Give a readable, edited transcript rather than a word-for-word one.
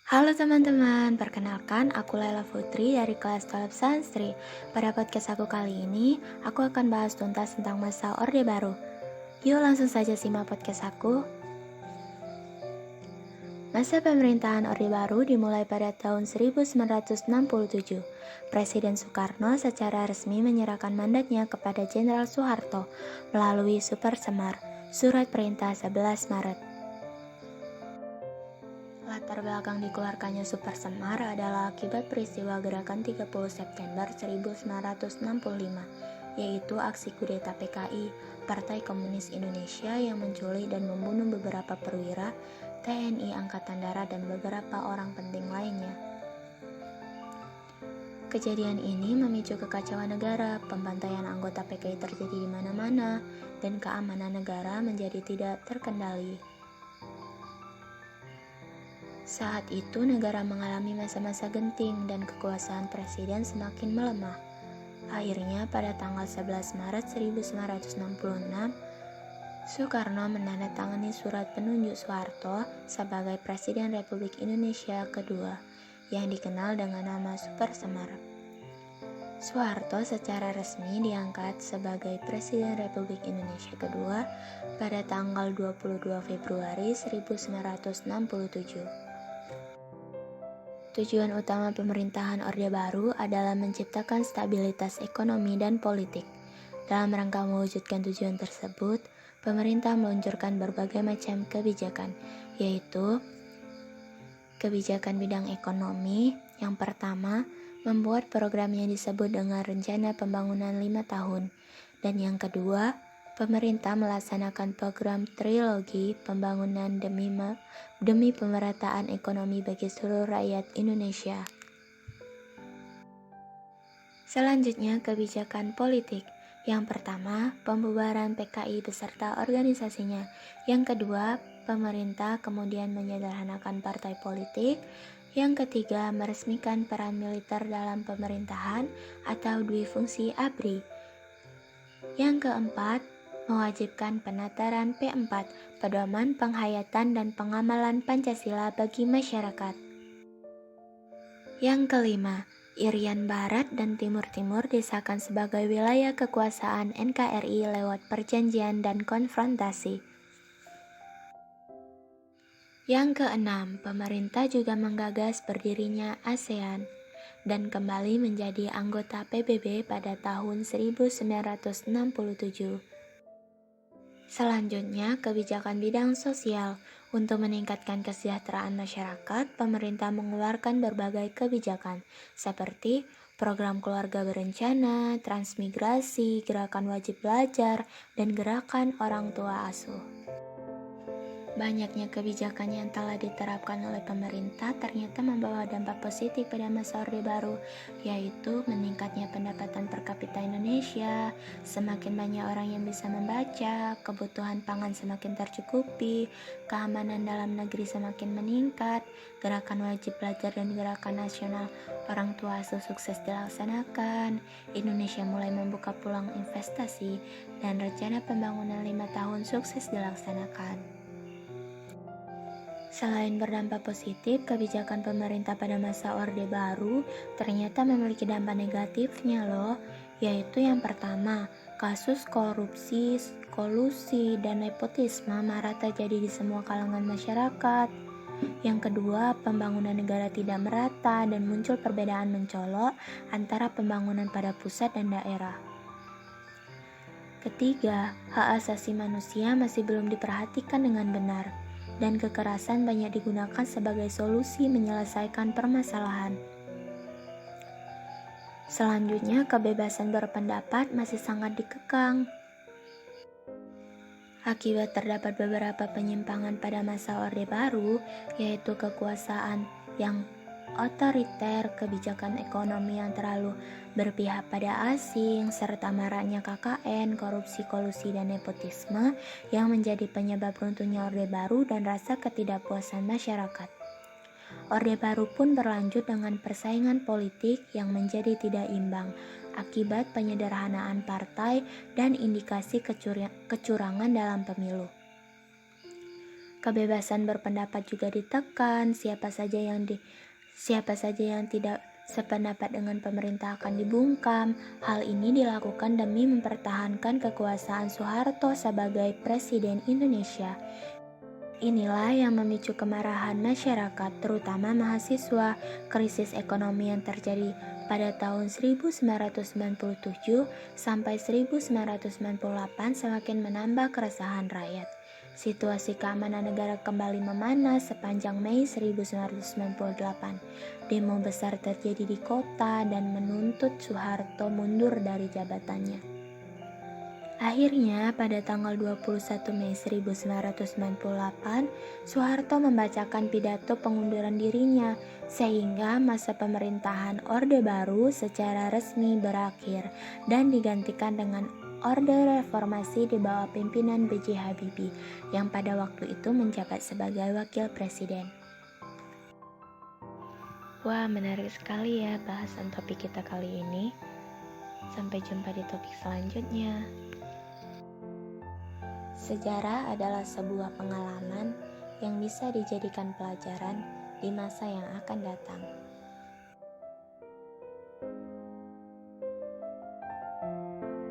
Halo teman-teman, perkenalkan aku Laila Putri dari kelas 12 Sanstri. Pada podcast aku kali ini, aku akan bahas tuntas tentang masa Orde Baru. Yuk langsung saja simak podcast aku. Masa pemerintahan Orde Baru dimulai pada tahun 1967. Presiden Soekarno secara resmi menyerahkan mandatnya kepada Jenderal Soeharto melalui Super Semar, Surat Perintah 11 Maret. Latar belakang dikeluarkannya Super Semar adalah akibat peristiwa gerakan 30 September 1965, yaitu aksi kudeta PKI, Partai Komunis Indonesia yang menculik dan membunuh beberapa perwira TNI Angkatan Darat dan beberapa orang penting lainnya. Kejadian ini memicu kekacauan negara, pembantaian anggota PKI terjadi di mana-mana, dan keamanan negara menjadi tidak terkendali. Saat itu negara mengalami masa-masa genting dan kekuasaan presiden semakin melemah. Akhirnya pada tanggal 11 Maret 1966, Soekarno menandatangani surat penunjuk Soeharto sebagai Presiden Republik Indonesia kedua yang dikenal dengan nama Super Semar. Soeharto secara resmi diangkat sebagai Presiden Republik Indonesia kedua pada tanggal 22 Februari 1967. Tujuan utama pemerintahan Orde Baru adalah menciptakan stabilitas ekonomi dan politik. Dalam rangka mewujudkan tujuan tersebut, pemerintah meluncurkan berbagai macam kebijakan, yaitu kebijakan bidang ekonomi. Yang pertama, membuat program yang disebut dengan Rencana Pembangunan 5 tahun. Dan yang kedua, pemerintah melaksanakan program trilogi pembangunan demi pemerataan ekonomi bagi seluruh rakyat Indonesia. Selanjutnya, kebijakan politik. Yang pertama, pembubaran PKI beserta organisasinya. Yang kedua, pemerintah kemudian menyederhanakan partai politik. Yang ketiga, meresmikan peran militer dalam pemerintahan atau duifungsi ABRI. Yang keempat, mewajibkan penataran P4, Pedoman Penghayatan dan Pengamalan Pancasila bagi masyarakat. Yang kelima, Irian Barat dan Timur-Timur disahkan sebagai wilayah kekuasaan NKRI lewat perjanjian dan konfrontasi. Yang keenam, pemerintah juga menggagas berdirinya ASEAN dan kembali menjadi anggota PBB pada tahun 1967. Selanjutnya, kebijakan bidang sosial. Untuk meningkatkan kesejahteraan masyarakat, pemerintah mengeluarkan berbagai kebijakan seperti program keluarga berencana, transmigrasi, gerakan wajib belajar, dan gerakan orang tua asuh. Banyaknya kebijakan yang telah diterapkan oleh pemerintah ternyata membawa dampak positif pada masa Orde Baru, yaitu meningkatnya pendapatan per kapita Indonesia, semakin banyak orang yang bisa membaca, kebutuhan pangan semakin tercukupi, keamanan dalam negeri semakin meningkat, gerakan wajib belajar dan gerakan nasional orang tua asuh sukses dilaksanakan, Indonesia mulai membuka peluang investasi, dan rencana pembangunan 5 tahun sukses dilaksanakan. Selain berdampak positif, kebijakan pemerintah pada masa Orde Baru ternyata memiliki dampak negatifnya loh, yaitu yang pertama, kasus korupsi, kolusi, dan nepotisme marak terjadi di semua kalangan masyarakat. Yang kedua, pembangunan negara tidak merata dan muncul perbedaan mencolok antara pembangunan pada pusat dan daerah. Ketiga, hak asasi manusia masih belum diperhatikan dengan benar, dan kekerasan banyak digunakan sebagai solusi menyelesaikan permasalahan. Selanjutnya, kebebasan berpendapat masih sangat dikekang. Akibat terdapat beberapa penyimpangan pada masa Orde Baru, yaitu kekuasaan yang otoriter, kebijakan ekonomi yang terlalu berpihak pada asing, serta maraknya KKN, korupsi, kolusi, dan nepotisme yang menjadi penyebab runtuhnya Orde Baru dan rasa ketidakpuasan masyarakat. Orde Baru pun berlanjut dengan persaingan politik yang menjadi tidak imbang akibat penyederhanaan partai dan indikasi kecurangan dalam pemilu. Kebebasan berpendapat juga ditekan, siapa saja yang tidak sependapat dengan pemerintah akan dibungkam. Hal ini dilakukan demi mempertahankan kekuasaan Soeharto sebagai Presiden Indonesia. Inilah yang memicu kemarahan masyarakat, terutama mahasiswa. Krisis ekonomi yang terjadi pada tahun 1997 sampai 1998 semakin menambah keresahan rakyat. Situasi keamanan negara kembali memanas sepanjang Mei 1998. Demo besar terjadi di kota dan menuntut Soeharto mundur dari jabatannya. Akhirnya, pada tanggal 21 Mei 1998, Soeharto membacakan pidato pengunduran dirinya, sehingga masa pemerintahan Orde Baru secara resmi berakhir dan digantikan dengan Orde Reformasi di bawah pimpinan B.J. Habibie, yang pada waktu itu menjabat sebagai wakil presiden. Wah, menarik sekali ya bahasan topik kita kali ini. Sampai jumpa di topik selanjutnya. Sejarah adalah sebuah pengalaman yang bisa dijadikan pelajaran di masa yang akan datang.